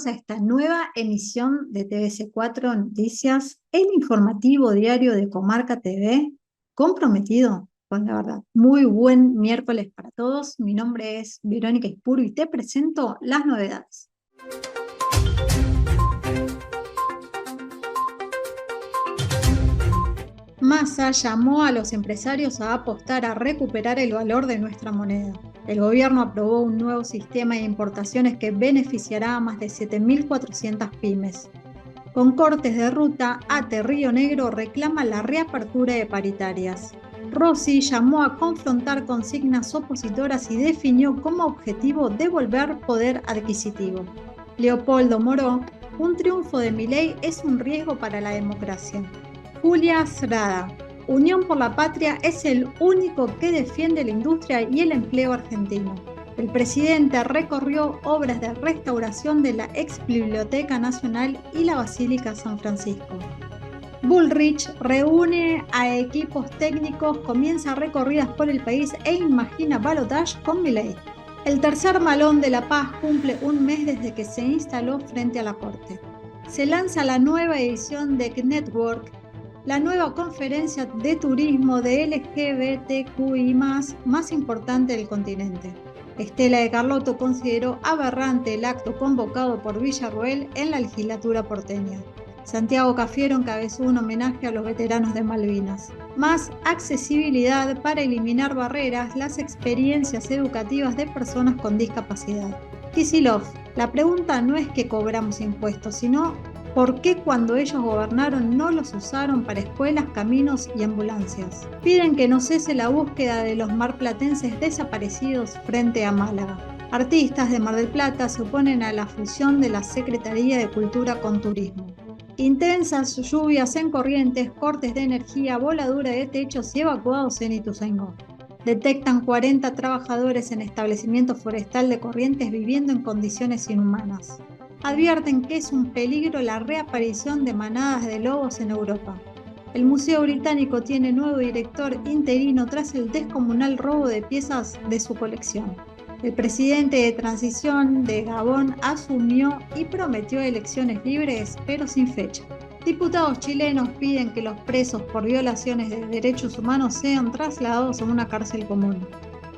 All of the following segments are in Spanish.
a esta nueva emisión de TVC4 Noticias, el informativo diario de Comarca TV, comprometido con la verdad. Muy buen miércoles para todos. Mi nombre es Verónica Ispuro y te presento las novedades. Massa llamó a los empresarios a apostar a recuperar el valor de nuestra moneda. El gobierno aprobó un nuevo sistema de importaciones que beneficiará a más de 7.400 pymes. Con cortes de ruta, ATE Río Negro reclama la reapertura de paritarias. Rossi llamó a confrontar consignas opositoras y definió como objetivo devolver poder adquisitivo. Leopoldo Moró, un triunfo de Milei es un riesgo para la democracia. Julia Srada, Unión por la Patria es el único que defiende la industria y el empleo argentino. El presidente recorrió obras de restauración de la ex Biblioteca Nacional y la Basílica San Francisco. Bullrich reúne a equipos técnicos, comienza recorridas por el país e imagina balotaje con Milei. El tercer Malón de la Paz cumple un mes desde que se instaló frente a la Corte. Se lanza la nueva edición de Network, la nueva conferencia de turismo de LGBTQI+, más importante del continente. Estela de Carlotto consideró aberrante el acto convocado por Villarroel en la legislatura porteña. Santiago Cafiero encabezó un homenaje a los veteranos de Malvinas. Más accesibilidad para eliminar barreras, las experiencias educativas de personas con discapacidad. Kicillof, la pregunta no es que cobramos impuestos, sino ¿por qué cuando ellos gobernaron no los usaron para escuelas, caminos y ambulancias? Piden que no cese la búsqueda de los marplatenses desaparecidos frente a Málaga. Artistas de Mar del Plata se oponen a la fusión de la Secretaría de Cultura con Turismo. Intensas lluvias en Corrientes, cortes de energía, voladura de techos y evacuados en Ituzaingó. Detectan 40 trabajadores en establecimiento forestal de Corrientes viviendo en condiciones inhumanas. Advierten que es un peligro la reaparición de manadas de lobos en Europa. El Museo Británico tiene nuevo director interino tras el descomunal robo de piezas de su colección. El presidente de transición de Gabón asumió y prometió elecciones libres, pero sin fecha. Diputados chilenos piden que los presos por violaciones de derechos humanos sean trasladados a una cárcel común.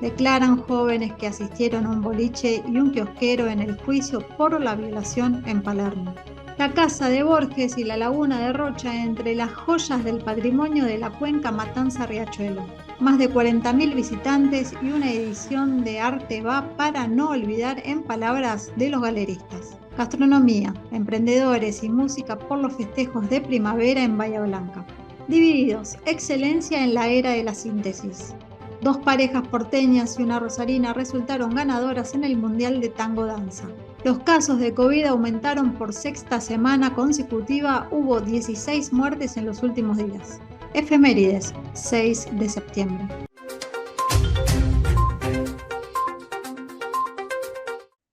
Declaran jóvenes que asistieron a un boliche y un kiosquero en el juicio por la violación en Palermo. La casa de Borges y la laguna de Rocha entre las joyas del patrimonio de la cuenca Matanza-Riachuelo. Más de 40.000 visitantes y una edición de Arte Va para no olvidar en palabras de los galeristas. Gastronomía, emprendedores y música por los festejos de primavera en Bahía Blanca. Divididos, excelencia en la era de la síntesis. 2 parejas porteñas y una rosarina resultaron ganadoras en el Mundial de Tango Danza. Los casos de COVID aumentaron por 6ª semana consecutiva, hubo 16 muertes en los últimos días. Efemérides, 6 de septiembre.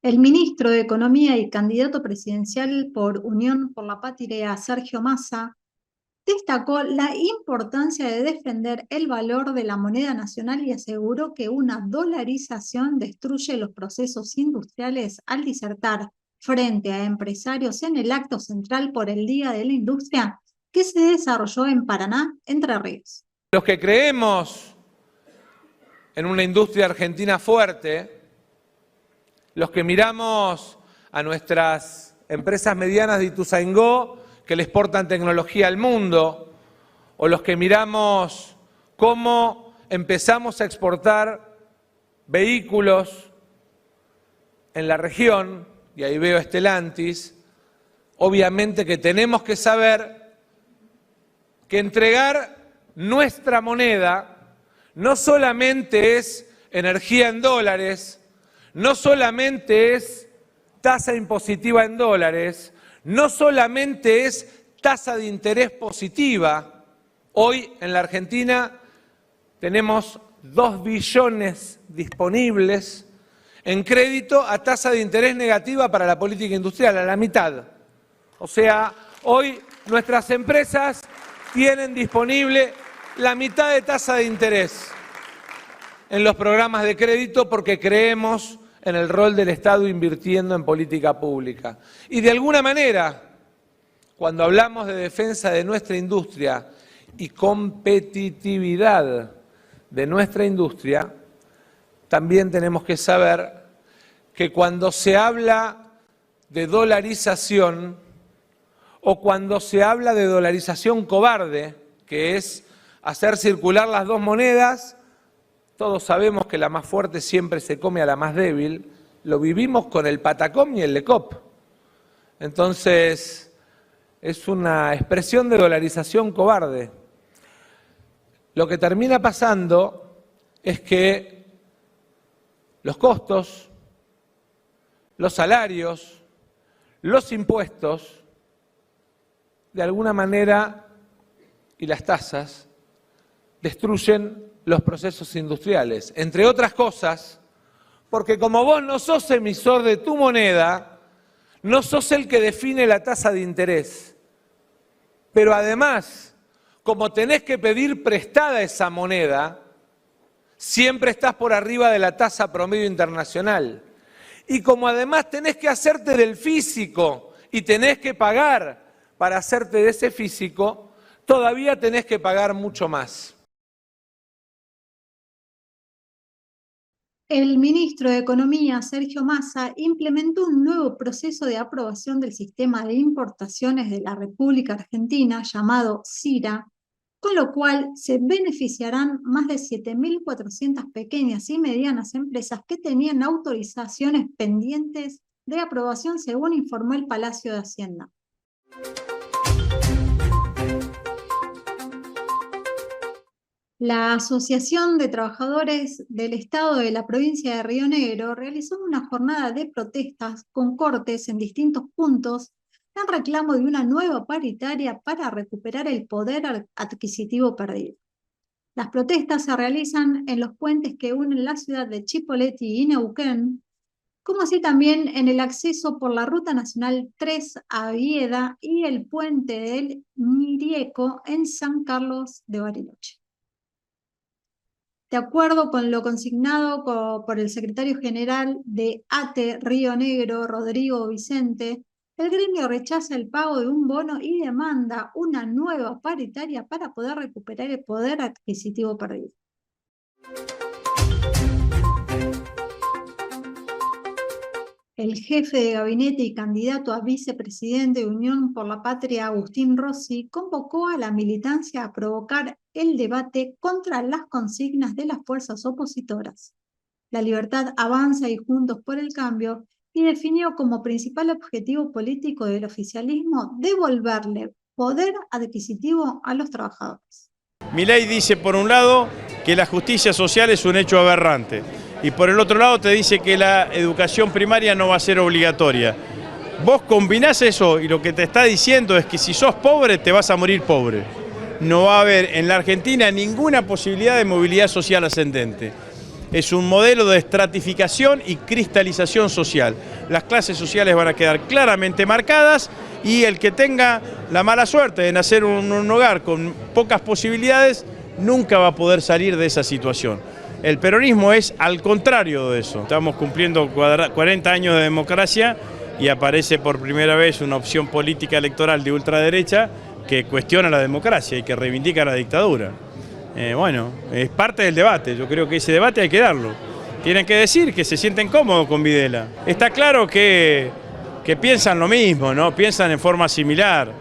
El ministro de Economía y candidato presidencial por Unión por la Patria, Sergio Massa, destacó la importancia de defender el valor de la moneda nacional y aseguró que una dolarización destruye los procesos industriales al disertar frente a empresarios en el acto central por el Día de la Industria que se desarrolló en Paraná, Entre Ríos. Los que creemos en una industria argentina fuerte, los que miramos a nuestras empresas medianas de Ituzaingó que le exportan tecnología al mundo, o los que miramos cómo empezamos a exportar vehículos en la región, y ahí veo a Stellantis, obviamente que tenemos que saber que entregar nuestra moneda no solamente es energía en dólares, no solamente es tasa impositiva en dólares, no solamente es tasa de interés positiva. Hoy en la Argentina tenemos 2 billones disponibles en crédito a tasa de interés negativa para la política industrial, a la mitad. O sea, hoy nuestras empresas tienen disponible la mitad de tasa de interés en los programas de crédito porque creemos en el rol del Estado invirtiendo en política pública. Y de alguna manera, cuando hablamos de defensa de nuestra industria y competitividad de nuestra industria, también tenemos que saber que cuando se habla de dolarización o cuando se habla de dolarización cobarde, que es hacer circular las dos monedas, todos sabemos que la más fuerte siempre se come a la más débil, lo vivimos con el Patacom y el Lecop. Entonces, es una expresión de dolarización cobarde. Lo que termina pasando es que los costos, los salarios, los impuestos, de alguna manera, y las tasas, destruyen los procesos industriales. Entre otras cosas, porque como vos no sos emisor de tu moneda, no sos el que define la tasa de interés. Pero además, como tenés que pedir prestada esa moneda, siempre estás por arriba de la tasa promedio internacional. Y como además tenés que hacerte del físico y tenés que pagar para hacerte de ese físico, todavía tenés que pagar mucho más. El ministro de Economía, Sergio Massa, implementó un nuevo proceso de aprobación del sistema de importaciones de la República Argentina llamado SIRA, con lo cual se beneficiarán más de 7.400 pequeñas y medianas empresas que tenían autorizaciones pendientes de aprobación, según informó el Palacio de Hacienda. La Asociación de Trabajadores del Estado de la provincia de Río Negro realizó una jornada de protestas con cortes en distintos puntos en reclamo de una nueva paritaria para recuperar el poder adquisitivo perdido. Las protestas se realizan en los puentes que unen la ciudad de Chipoleti y Neuquén, como así también en el acceso por la Ruta Nacional 3 a Vieda y el puente del Mirieco en San Carlos de Bariloche. De acuerdo con lo consignado por el secretario general de ATE Río Negro, Rodrigo Vicente, el gremio rechaza el pago de un bono y demanda una nueva paritaria para poder recuperar el poder adquisitivo perdido. El jefe de gabinete y candidato a vicepresidente de Unión por la Patria, Agustín Rossi, convocó a la militancia a provocar el debate contra las consignas de las fuerzas opositoras. La Libertad Avanza y Juntos por el Cambio, y definió como principal objetivo político del oficialismo devolverle poder adquisitivo a los trabajadores. Milei dice, por un lado, que la justicia social es un hecho aberrante, y por el otro lado te dice que la educación primaria no va a ser obligatoria. Vos combinás eso y lo que te está diciendo es que si sos pobre te vas a morir pobre. No va a haber en la Argentina ninguna posibilidad de movilidad social ascendente. Es un modelo de estratificación y cristalización social. Las clases sociales van a quedar claramente marcadas y el que tenga la mala suerte de nacer en un hogar con pocas posibilidades nunca va a poder salir de esa situación. El peronismo es al contrario de eso. Estamos cumpliendo 40 años de democracia y aparece por primera vez una opción política electoral de ultraderecha que cuestiona la democracia y que reivindica la dictadura. Bueno, es parte del debate, yo creo que ese debate hay que darlo. Tienen que decir que se sienten cómodos con Videla. Está claro que piensan lo mismo, ¿no? Piensan en forma similar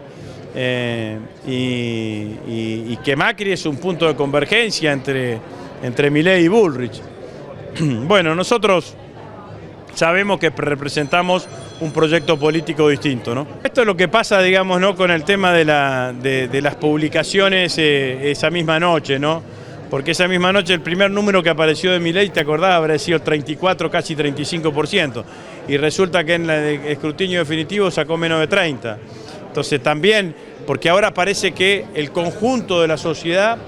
y que Macri es un punto de convergencia entre Milei y Bullrich. Bueno, nosotros sabemos que representamos un proyecto político distinto, ¿no? Esto es lo que pasa, digamos, ¿no?, con el tema de las publicaciones esa misma noche, ¿no? Porque esa misma noche el primer número que apareció de Milei, ¿te acordás? Habría sido 34, casi 35%. Y resulta que en el escrutinio definitivo sacó menos de 30%. Entonces también, porque ahora parece que el conjunto de la sociedad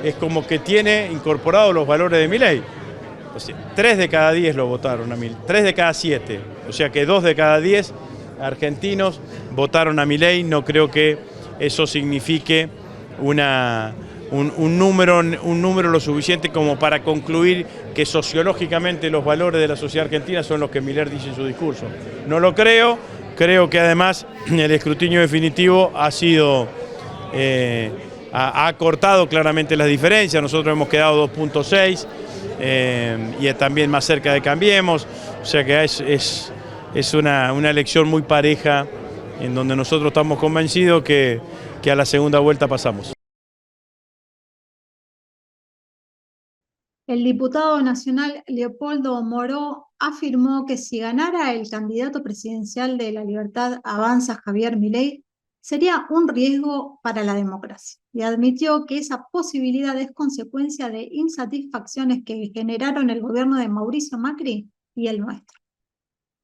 es como que tiene incorporados los valores de Milei. O sea, 3 de cada 10 lo votaron a Milei, 3 de cada 7. O sea que 2 de cada 10 argentinos votaron a Milei. No creo que eso signifique una un número lo suficiente como para concluir que sociológicamente los valores de la sociedad argentina son los que Milei dice en su discurso. No lo creo, creo que además el escrutinio definitivo ha sido, ha acortado claramente las diferencias. Nosotros hemos quedado 2.6 y también más cerca de Cambiemos, o sea que es una elección muy pareja en donde nosotros estamos convencidos que a la segunda vuelta pasamos. El diputado nacional Leopoldo Moró afirmó que si ganara el candidato presidencial de La Libertad Avanza, Javier Milei, sería un riesgo para la democracia y admitió que esa posibilidad es consecuencia de insatisfacciones que generaron el gobierno de Mauricio Macri y el nuestro.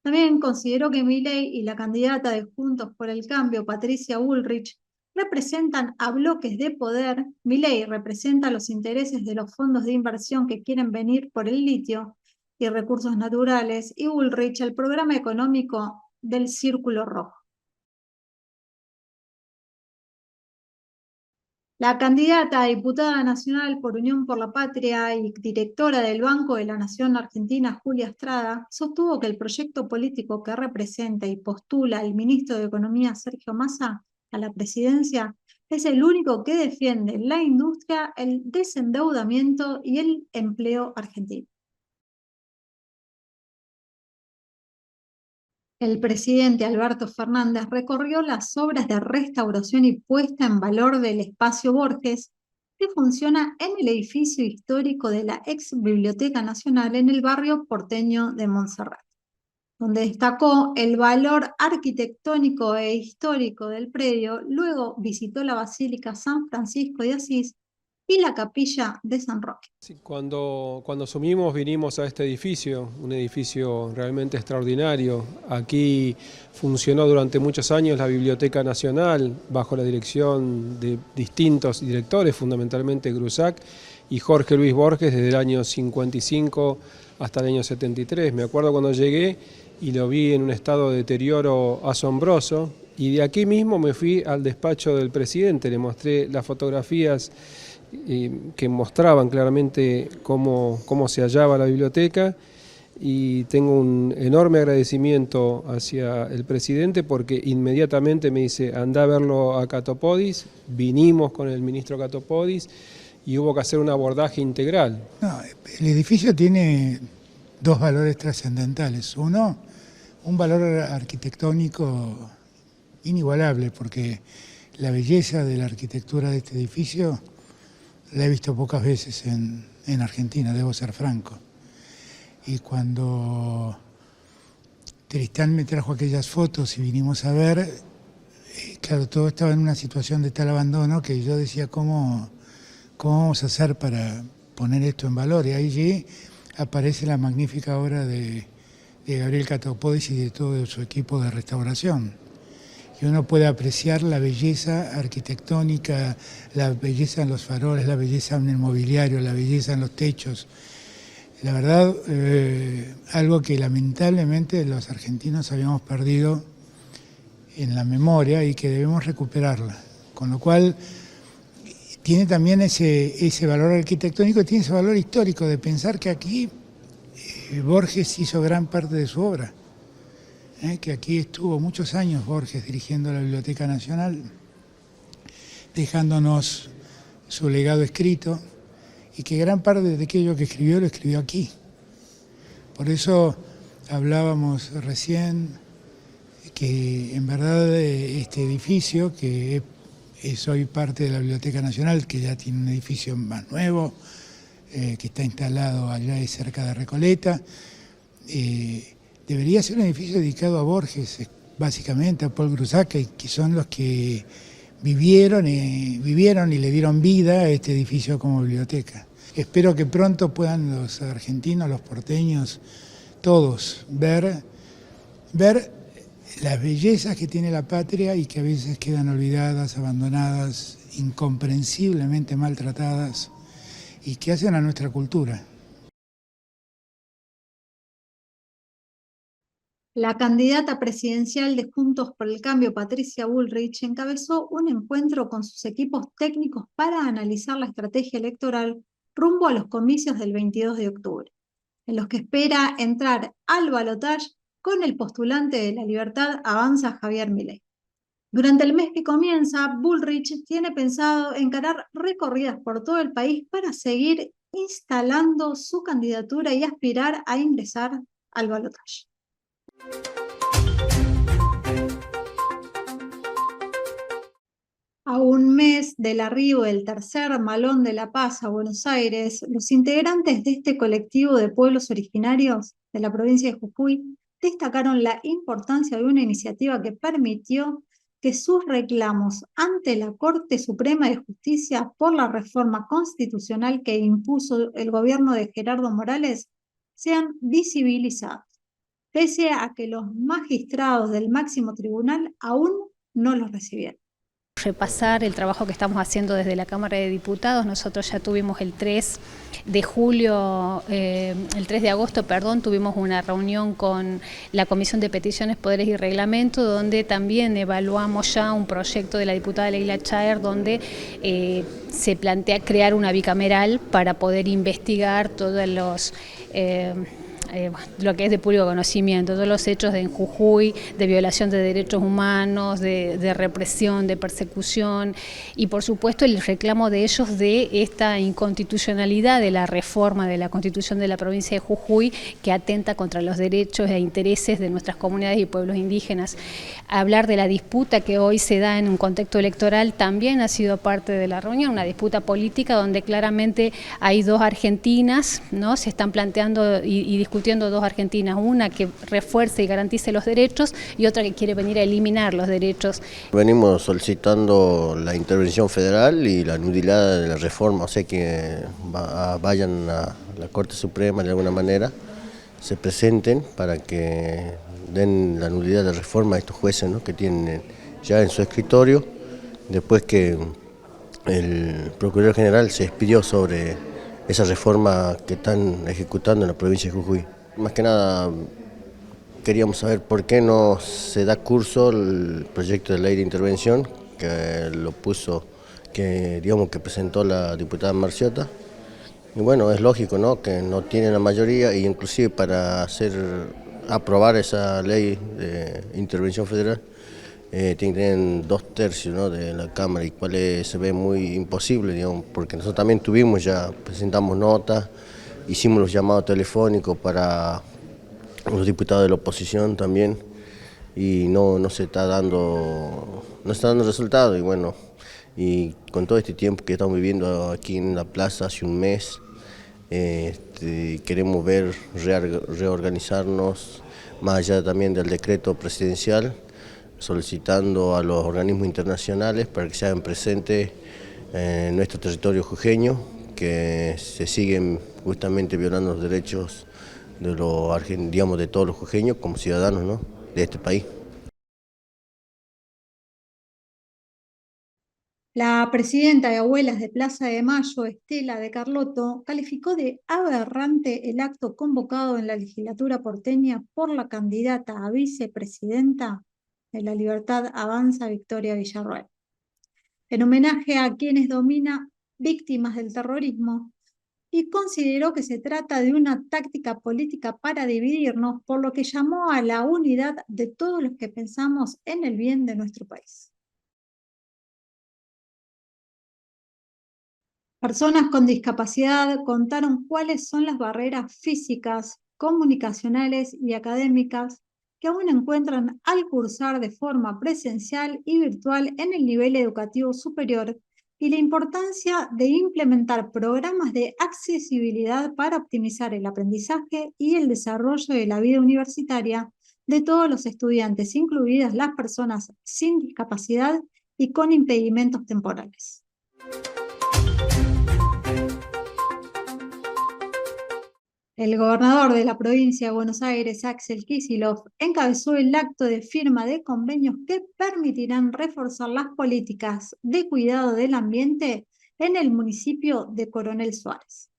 También consideró que Milei y la candidata de Juntos por el Cambio, Patricia Bullrich, representan a bloques de poder. Milei representa los intereses de los fondos de inversión que quieren venir por el litio y recursos naturales, y Bullrich el programa económico del Círculo Rojo. La candidata a diputada nacional por Unión por la Patria y directora del Banco de la Nación Argentina, Julia Estrada, sostuvo que el proyecto político que representa y postula el ministro de Economía, Sergio Massa, a la presidencia, es el único que defiende la industria, el desendeudamiento y el empleo argentino. El presidente Alberto Fernández recorrió las obras de restauración y puesta en valor del Espacio Borges, que funciona en el edificio histórico de la ex Biblioteca Nacional en el barrio porteño de Montserrat, donde destacó el valor arquitectónico e histórico del predio. Luego visitó la Basílica San Francisco de Asís y la Capilla de San Roque. Sí, cuando asumimos vinimos a este edificio, un edificio realmente extraordinario. Aquí funcionó durante muchos años la Biblioteca Nacional bajo la dirección de distintos directores, fundamentalmente Grusac y Jorge Luis Borges, desde el año 55 hasta el año 73. Me acuerdo cuando llegué y lo vi en un estado de deterioro asombroso, y de aquí mismo me fui al despacho del presidente, le mostré las fotografías que mostraban claramente cómo se hallaba la biblioteca, y tengo un enorme agradecimiento hacia el presidente porque inmediatamente me dice: andá a verlo a Catopodis. Vinimos con el ministro Catopodis y hubo que hacer un abordaje integral. No, el edificio tiene dos valores trascendentales. Uno, un valor arquitectónico inigualable, porque la belleza de la arquitectura de este edificio la he visto pocas veces en Argentina, debo ser franco. Y cuando Tristán me trajo aquellas fotos y vinimos a ver, claro, todo estaba en una situación de tal abandono que yo decía, ¿cómo vamos a hacer para poner esto en valor? Y allí aparece la magnífica obra de Gabriel Catopodis y de todo su equipo de restauración. Y uno puede apreciar la belleza arquitectónica, la belleza en los faroles, la belleza en el mobiliario, la belleza en los techos. La verdad, algo que lamentablemente los argentinos habíamos perdido en la memoria y que debemos recuperarla. Con lo cual, tiene también ese valor arquitectónico, tiene ese valor histórico de pensar que aquí Borges hizo gran parte de su obra. Que aquí estuvo muchos años Borges dirigiendo la Biblioteca Nacional, dejándonos su legado escrito, y que gran parte de aquello que escribió lo escribió aquí. Por eso hablábamos recién que en verdad este edificio, que es hoy parte de la Biblioteca Nacional, que ya tiene un edificio más nuevo, que está instalado allá cerca de Recoleta, debería ser un edificio dedicado a Borges, básicamente a Paul Grusac, que son los que vivieron y le dieron vida a este edificio como biblioteca. Espero que pronto puedan los argentinos, los porteños, todos ver las bellezas que tiene la patria y que a veces quedan olvidadas, abandonadas, incomprensiblemente maltratadas, y que hacen a nuestra cultura. La candidata presidencial de Juntos por el Cambio, Patricia Bullrich, encabezó un encuentro con sus equipos técnicos para analizar la estrategia electoral rumbo a los comicios del 22 de octubre, en los que espera entrar al balotaje con el postulante de La Libertad Avanza, Javier Milei. Durante el mes que comienza, Bullrich tiene pensado encarar recorridas por todo el país para seguir instalando su candidatura y aspirar a ingresar al balotaje. A un mes del arribo del tercer Malón de la Paz a Buenos Aires, los integrantes de este colectivo de pueblos originarios de la provincia de Jujuy destacaron la importancia de una iniciativa que permitió que sus reclamos ante la Corte Suprema de Justicia por la reforma constitucional que impuso el gobierno de Gerardo Morales sean visibilizados, pese a que los magistrados del máximo tribunal aún no los recibieron. Repasar el trabajo que estamos haciendo desde la Cámara de Diputados. Nosotros ya tuvimos el 3 de julio, el 3 de agosto, perdón, tuvimos una reunión con la Comisión de Peticiones, Poderes y Reglamento, donde también evaluamos ya un proyecto de la diputada Leila Chaer, donde se plantea crear una bicameral para poder investigar todos los lo que es de público conocimiento, todos los hechos en Jujuy, de violación de derechos humanos, de represión, de persecución, y por supuesto el reclamo de ellos de esta inconstitucionalidad de la reforma de la Constitución de la provincia de Jujuy, que atenta contra los derechos e intereses de nuestras comunidades y pueblos indígenas. Hablar de la disputa que hoy se da en un contexto electoral también ha sido parte de la reunión, una disputa política donde claramente hay dos Argentinas, ¿no? Se están planteando y discutiendo dos Argentinas, una que refuerce y garantice los derechos y otra que quiere venir a eliminar los derechos. Venimos solicitando la intervención federal y la nulidad de la reforma, o sea que vayan a la Corte Suprema de alguna manera, se presenten para que den la nulidad de la reforma a estos jueces, ¿no?, que tienen ya en su escritorio, después que el Procurador General se expidió sobre esa reforma que están ejecutando en la provincia de Jujuy. Más que nada queríamos saber por qué no se da curso el proyecto de ley de intervención que que presentó la diputada Marciota. Y bueno, es lógico, ¿no?, que no tiene la mayoría, y inclusive para aprobar esa ley de intervención federal tiene que tener 2/3, ¿no?, de la Cámara, y cual se ve muy imposible, digamos, porque nosotros también presentamos notas, hicimos los llamados telefónicos para los diputados de la oposición también, y no se está dando resultado. Y bueno, y con todo este tiempo que estamos viviendo aquí en la plaza hace un mes, queremos reorganizarnos, más allá también del decreto presidencial, solicitando a los organismos internacionales para que se hagan presentes en nuestro territorio jujeño, que se siguen justamente violando los derechos de de todos los jujeños como ciudadanos, ¿no?, de este país. La presidenta de Abuelas de Plaza de Mayo, Estela de Carlotto, calificó de aberrante el acto convocado en la legislatura porteña por la candidata a vicepresidenta de La Libertad Avanza, Victoria Villarroel. En homenaje a quienes domina víctimas del terrorismo, y consideró que se trata de una táctica política para dividirnos, por lo que llamó a la unidad de todos los que pensamos en el bien de nuestro país. Personas con discapacidad contaron cuáles son las barreras físicas, comunicacionales y académicas que aún encuentran al cursar de forma presencial y virtual en el nivel educativo superior, y la importancia de implementar programas de accesibilidad para optimizar el aprendizaje y el desarrollo de la vida universitaria de todos los estudiantes, incluidas las personas sin discapacidad y con impedimentos temporales. El gobernador de la provincia de Buenos Aires, Axel Kicillof, encabezó el acto de firma de convenios que permitirán reforzar las políticas de cuidado del ambiente en el municipio de Coronel Suárez.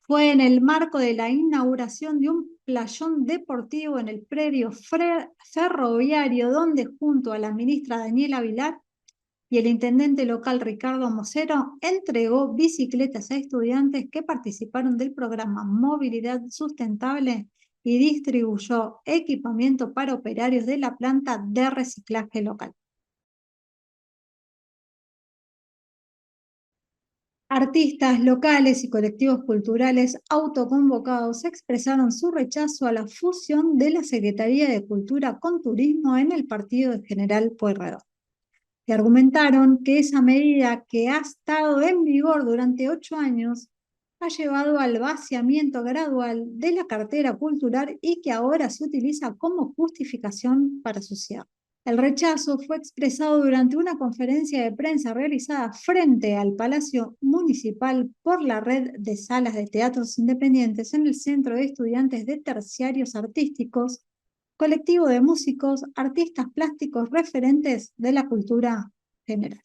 Fue en el marco de la inauguración de un playón deportivo en el predio ferroviario, donde junto a la ministra Daniela Vilar y el intendente local Ricardo Mosero entregó bicicletas a estudiantes que participaron del programa Movilidad Sustentable y distribuyó equipamiento para operarios de la planta de reciclaje local. Artistas locales y colectivos culturales autoconvocados expresaron su rechazo a la fusión de la Secretaría de Cultura con Turismo en el partido de General Pueyrredón. Y argumentaron que esa medida, que ha estado en vigor durante 8 años, ha llevado al vaciamiento gradual de la cartera cultural y que ahora se utiliza como justificación para su cierre. El rechazo fue expresado durante una conferencia de prensa realizada frente al Palacio Municipal por la Red de Salas de Teatros Independientes en el Centro de Estudiantes de Terciarios Artísticos, colectivo de músicos, artistas plásticos referentes de la cultura general.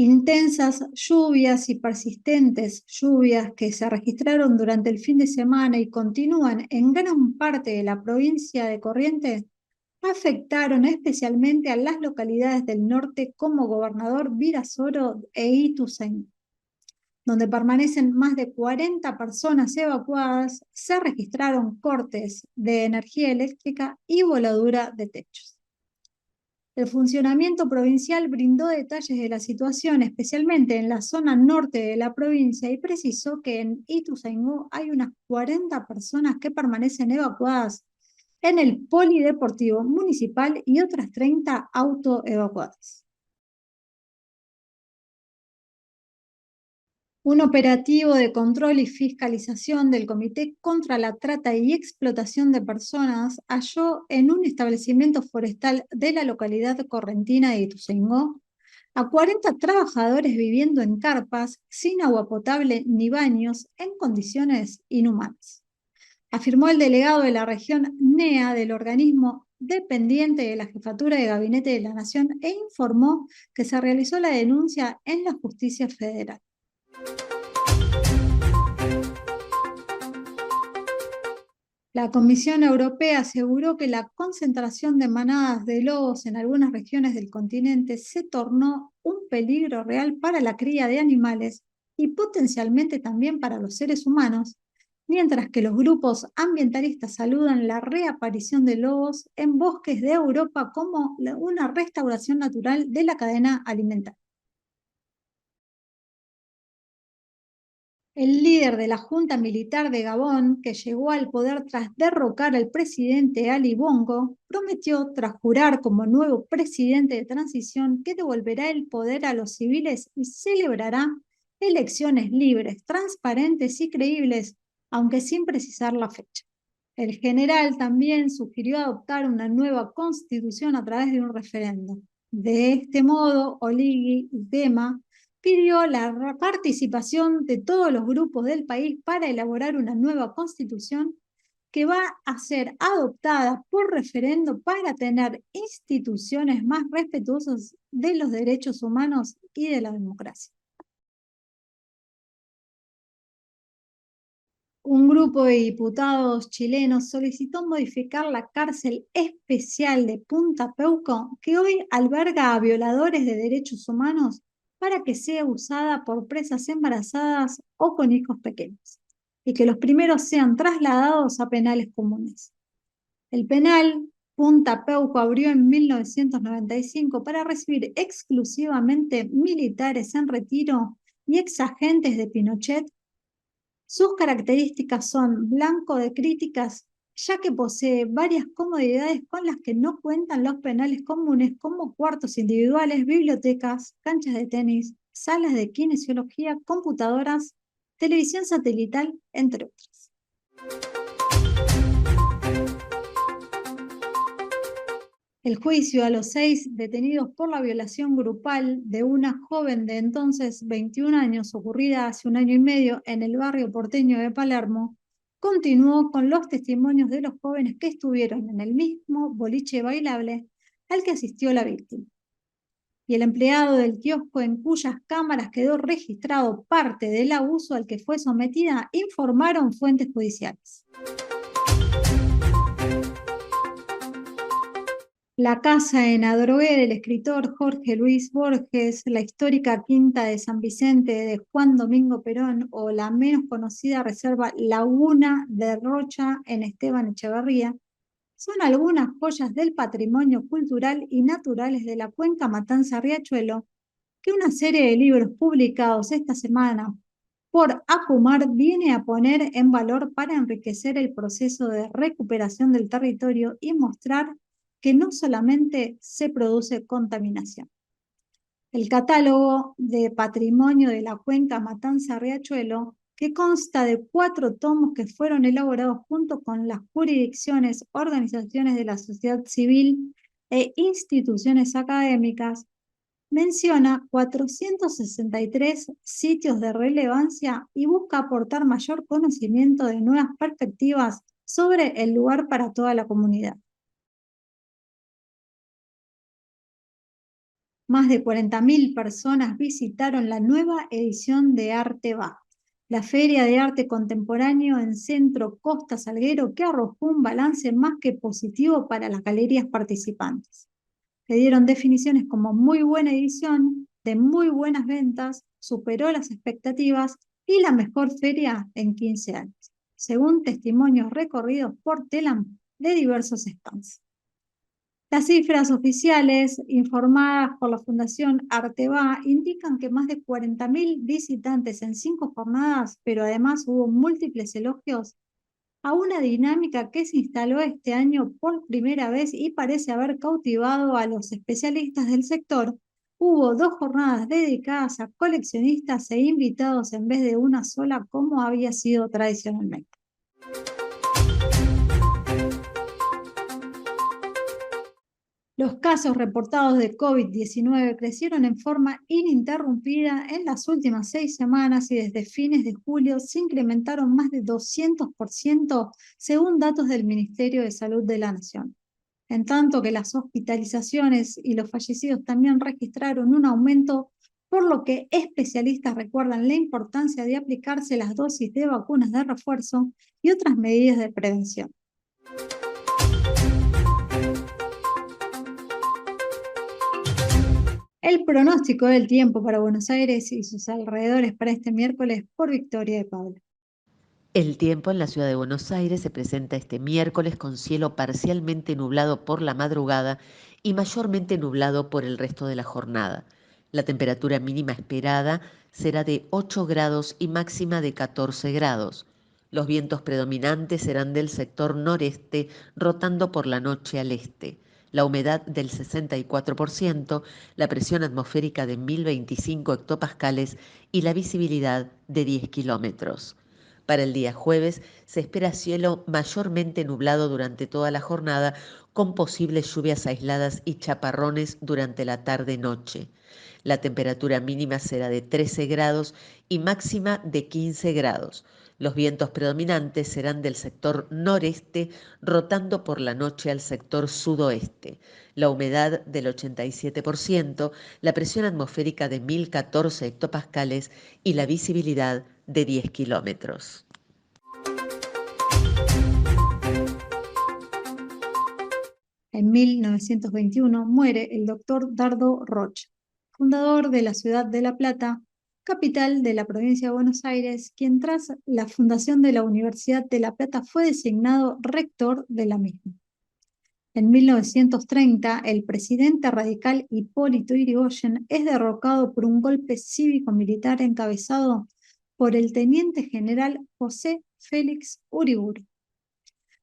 Intensas lluvias y persistentes lluvias que se registraron durante el fin de semana y continúan en gran parte de la provincia de Corrientes afectaron especialmente a las localidades del norte como Gobernador Virasoro e Ituzaingó, donde permanecen más de 40 personas evacuadas. Se registraron cortes de energía eléctrica y voladura de techos. El funcionamiento provincial brindó detalles de la situación, especialmente en la zona norte de la provincia, y precisó que en Ituzaingó hay unas 40 personas que permanecen evacuadas en el Polideportivo Municipal y otras 30 autoevacuadas. Un operativo de control y fiscalización del Comité contra la Trata y Explotación de Personas halló en un establecimiento forestal de la localidad correntina de Ituzaingó a 40 trabajadores viviendo en carpas, sin agua potable ni baños, en condiciones inhumanas, afirmó el delegado de la región NEA del organismo dependiente de la Jefatura de Gabinete de la Nación e informó que se realizó la denuncia en la Justicia Federal. La Comisión Europea aseguró que la concentración de manadas de lobos en algunas regiones del continente se tornó un peligro real para la cría de animales y potencialmente también para los seres humanos, mientras que los grupos ambientalistas saludan la reaparición de lobos en bosques de Europa como una restauración natural de la cadena alimentaria. El líder de la Junta Militar de Gabón, que llegó al poder tras derrocar al presidente Ali Bongo, prometió, tras jurar como nuevo presidente de transición, que devolverá el poder a los civiles y celebrará elecciones libres, transparentes y creíbles, aunque sin precisar la fecha. El general también sugirió adoptar una nueva constitución a través de un referendo. De este modo, Oligui Nguema pidió la participación de todos los grupos del país para elaborar una nueva constitución que va a ser adoptada por referendo para tener instituciones más respetuosas de los derechos humanos y de la democracia. Un grupo de diputados chilenos solicitó modificar la cárcel especial de Punta Peuco, que hoy alberga a violadores de derechos humanos, para que sea usada por presas embarazadas o con hijos pequeños, y que los primeros sean trasladados a penales comunes. El penal Punta Peuco abrió en 1995 para recibir exclusivamente militares en retiro y exagentes de Pinochet. Sus características son blanco de críticas, ya que posee varias comodidades con las que no cuentan los penales comunes, como cuartos individuales, bibliotecas, canchas de tenis, salas de kinesiología, computadoras, televisión satelital, entre otras. El juicio a los 6 detenidos por la violación grupal de una joven de entonces 21 años, ocurrida hace 1 año y medio en el barrio porteño de Palermo, continuó con los testimonios de los jóvenes que estuvieron en el mismo boliche bailable al que asistió la víctima. Y el empleado del kiosco en cuyas cámaras quedó registrado parte del abuso al que fue sometida, informaron fuentes judiciales. La casa en Adrogué del escritor Jorge Luis Borges, la histórica quinta de San Vicente de Juan Domingo Perón o la menos conocida reserva Laguna de Rocha en Esteban Echeverría, son algunas joyas del patrimonio cultural y naturales de la cuenca Matanza-Riachuelo que una serie de libros publicados esta semana por ACUMAR viene a poner en valor para enriquecer el proceso de recuperación del territorio y mostrar que no solamente se produce contaminación. El catálogo de patrimonio de la cuenca Matanza-Riachuelo, que consta de 4 tomos que fueron elaborados junto con las jurisdicciones, organizaciones de la sociedad civil e instituciones académicas, menciona 463 sitios de relevancia y busca aportar mayor conocimiento de nuevas perspectivas sobre el lugar para toda la comunidad. Más de 40.000 personas visitaron la nueva edición de Arte Va, la Feria de Arte Contemporáneo en Centro Costa Salguero, que arrojó un balance más que positivo para las galerías participantes. Le dieron definiciones como muy buena edición, de muy buenas ventas, superó las expectativas y la mejor feria en 15 años, según testimonios recorridos por Telam de diversos stands. Las cifras oficiales informadas por la Fundación Arteba indican que más de 40.000 visitantes en 5 jornadas, pero además hubo múltiples elogios a una dinámica que se instaló este año por primera vez y parece haber cautivado a los especialistas del sector. Hubo 2 jornadas dedicadas a coleccionistas e invitados en vez de una sola, como había sido tradicionalmente. Los casos reportados de COVID-19 crecieron en forma ininterrumpida en las últimas 6 semanas y desde fines de julio se incrementaron más de 200% según datos del Ministerio de Salud de la Nación. En tanto que las hospitalizaciones y los fallecidos también registraron un aumento, por lo que especialistas recuerdan la importancia de aplicarse las dosis de vacunas de refuerzo y otras medidas de prevención. El pronóstico del tiempo para Buenos Aires y sus alrededores para este miércoles por Victoria de Paula. El tiempo en la ciudad de Buenos Aires se presenta este miércoles con cielo parcialmente nublado por la madrugada y mayormente nublado por el resto de la jornada. La temperatura mínima esperada será de 8 grados y máxima de 14 grados. Los vientos predominantes serán del sector noreste, rotando por la noche al este. La humedad del 64%, la presión atmosférica de 1025 hectopascales y la visibilidad de 10 kilómetros. Para el día jueves se espera cielo mayormente nublado durante toda la jornada, con posibles lluvias aisladas y chaparrones durante la tarde-noche. La temperatura mínima será de 13 grados y máxima de 15 grados. Los vientos predominantes serán del sector noreste, rotando por la noche al sector sudoeste. La humedad del 87%, la presión atmosférica de 1014 hectopascales y la visibilidad de 10 kilómetros. En 1921 muere el doctor Dardo Rocha, fundador de la ciudad de La Plata, capital de la provincia de Buenos Aires, quien tras la fundación de la Universidad de La Plata fue designado rector de la misma. En 1930, el presidente radical Hipólito Yrigoyen es derrocado por un golpe cívico-militar encabezado por el teniente general José Félix Uriburu.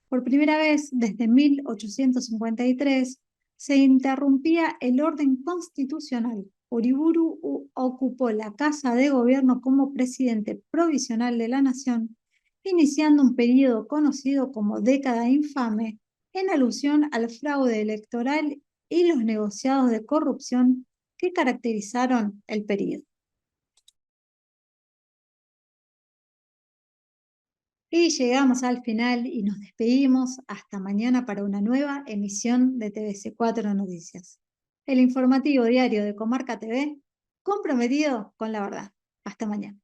Por primera vez desde 1853 se interrumpía el orden constitucional. Uriburu ocupó la Casa de Gobierno como presidente provisional de la nación, iniciando un periodo conocido como década infame, en alusión al fraude electoral y los negociados de corrupción que caracterizaron el periodo. Y llegamos al final y nos despedimos hasta mañana para una nueva emisión de TVC4 Noticias. El informativo diario de Comarca TV, comprometido con la verdad. Hasta mañana.